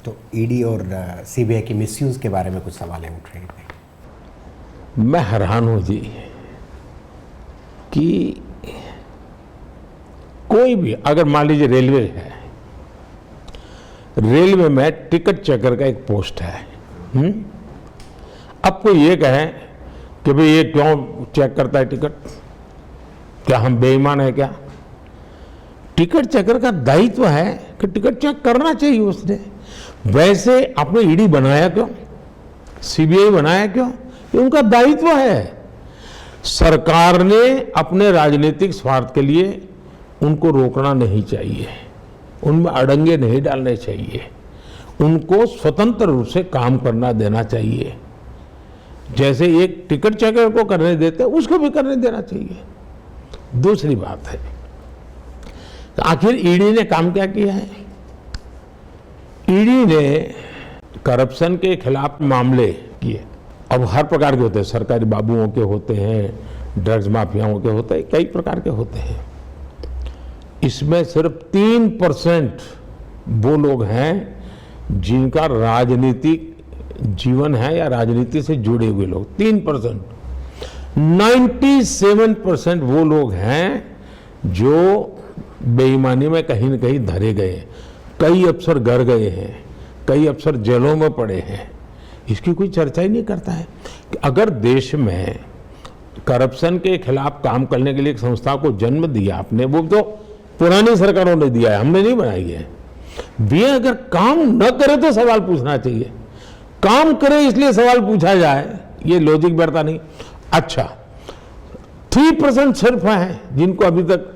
तो ईडी और सीबीआई की मिसयूज के बारे में कुछ सवाल उठ रहे थे। मैं हैरान हूं जी कि कोई भी, अगर मान लीजिए रेलवे है, रेलवे में टिकट चेकर का एक पोस्ट है, अब कोई ये कहे कि भाई ये क्यों चेक करता है टिकट, क्या हम बेईमान है क्या? टिकट चेकर का दायित्व है कि टिकट चेक करना चाहिए उसने। वैसे आपने ईडी बनाया क्यों, सीबीआई बनाया क्यों? ये उनका दायित्व है। सरकार ने अपने राजनीतिक स्वार्थ के लिए उनको रोकना नहीं चाहिए, उनमें अड़ंगे नहीं डालने चाहिए, उनको स्वतंत्र रूप से काम करना देना चाहिए। जैसे एक टिकट चेकर को करने देते उसको भी करने देना चाहिए। दूसरी बात है, तो आखिर ईडी ने काम क्या किया है? ईडी ने करप्शन के खिलाफ मामले किए। अब हर प्रकार के होते हैं, सरकारी बाबुओं के होते हैं, ड्रग्स माफियाओं के होते हैं, कई प्रकार के होते हैं। इसमें सिर्फ 3% वो लोग हैं जिनका राजनीतिक जीवन है या राजनीति से जुड़े हुए लोग, 3%। 97% वो लोग हैं जो बेईमानी में कहीं न कहीं धरे गए हैं। कई अफसर घर गए हैं, कई अफसर जेलों में पड़े हैं। इसकी कोई चर्चा ही नहीं करता है कि अगर देश में करप्शन के खिलाफ काम करने के लिए एक संस्था को जन्म दिया आपने, वो तो पुरानी सरकारों ने दिया है, हमने नहीं बनाई है। वे अगर काम न करे तो सवाल पूछना चाहिए, काम करे इसलिए सवाल पूछा जाए, ये लॉजिक बैठता नहीं। अच्छा, 3% सिर्फ हैं जिनको अभी तक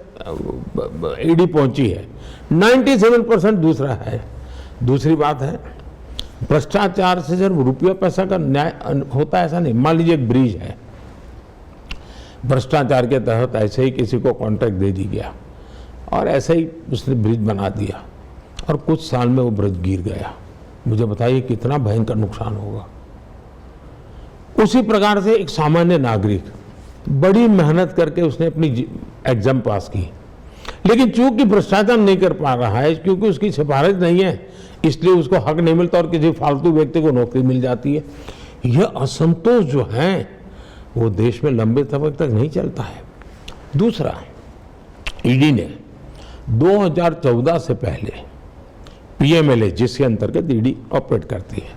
ईडी पहुंची है, 97% दूसरा है। दूसरी बात है, भ्रष्टाचार से सिर्फ रुपया पैसा का न्याय होता है ऐसा नहीं। मान लीजिए एक ब्रिज है, भ्रष्टाचार के तहत ऐसे ही किसी को कॉन्ट्रैक्ट दे दी गया और ऐसे ही उसने ब्रिज बना दिया और कुछ साल में वो ब्रिज गिर गया। मुझे बताइए कितना भयंकर नुकसान होगा। उसी प्रकार से एक सामान्य नागरिक बड़ी मेहनत करके उसने अपनी एग्जाम पास की, लेकिन चूंकि भ्रष्टाचार नहीं कर पा रहा है, क्योंकि उसकी सिफारिश नहीं है, इसलिए उसको हक नहीं मिलता और किसी फालतू व्यक्ति को नौकरी मिल जाती है। यह असंतोष जो है वो देश में लंबे समय तक नहीं चलता है। दूसरा, ईडी ने 2014 से पहले पीएमएलए, जिसके अंतर्गत ईडी ऑपरेट करती है,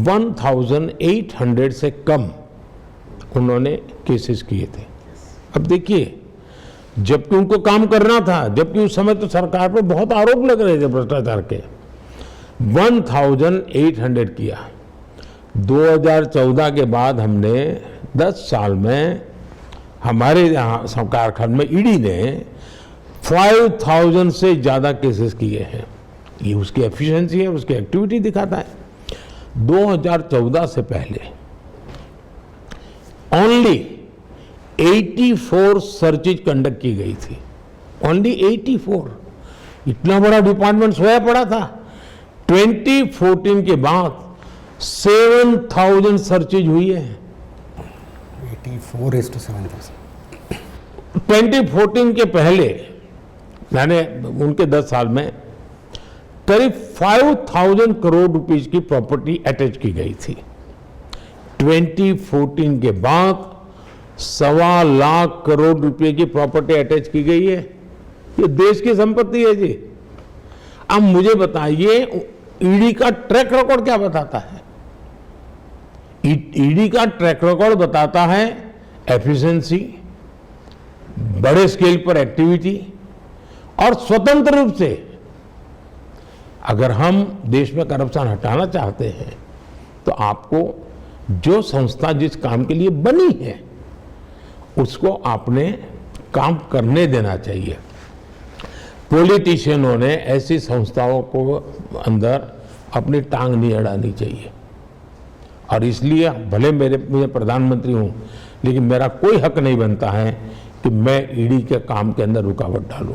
1800 से कम उन्होंने केसेस किए थे। अब देखिए, जबकि उनको काम करना था, जबकि उस समय तो सरकार पर बहुत आरोप लग रहे थे भ्रष्टाचार के, 1800 किया। 2014 के बाद हमने 10 साल में हमारे यहाँ सरकार खंड में ईडी ने 5000 से ज़्यादा केसेस किए हैं। ये उसकी एफिशिएंसी है, उसकी एक्टिविटी दिखाता है। 2014 से पहले ओनली 84 सर्चेज कंडक्ट की गई थी, ओनली 84। इतना बड़ा डिपार्टमेंट सोया पड़ा था। 2014 के बाद 7000 सर्चेज हुई है। 84:7%। 2014 के पहले, यानी उनके 10 साल में करीब 5000 करोड़ रुपीस की प्रॉपर्टी अटैच की गई थी। 2014 के बाद 1.25 लाख करोड़ रुपए की प्रॉपर्टी अटैच की गई है। ये देश की संपत्ति है जी। अब मुझे बताइए, ईडी का ट्रैक रिकॉर्ड क्या बताता है? ईडी का ट्रैक रिकॉर्ड बताता है एफिशिएंसी, बड़े स्केल पर एक्टिविटी और स्वतंत्र रूप से। अगर हम देश में करप्शन हटाना चाहते हैं तो आपको जो संस्था जिस काम के लिए बनी है उसको आपने काम करने देना चाहिए। पॉलिटिशियनों ने ऐसी संस्थाओं को अंदर अपनी टांग नहीं अड़ानी चाहिए। और इसलिए भले मैं प्रधानमंत्री हूं, लेकिन मेरा कोई हक नहीं बनता है कि मैं ईडी के काम के अंदर रुकावट डालूं।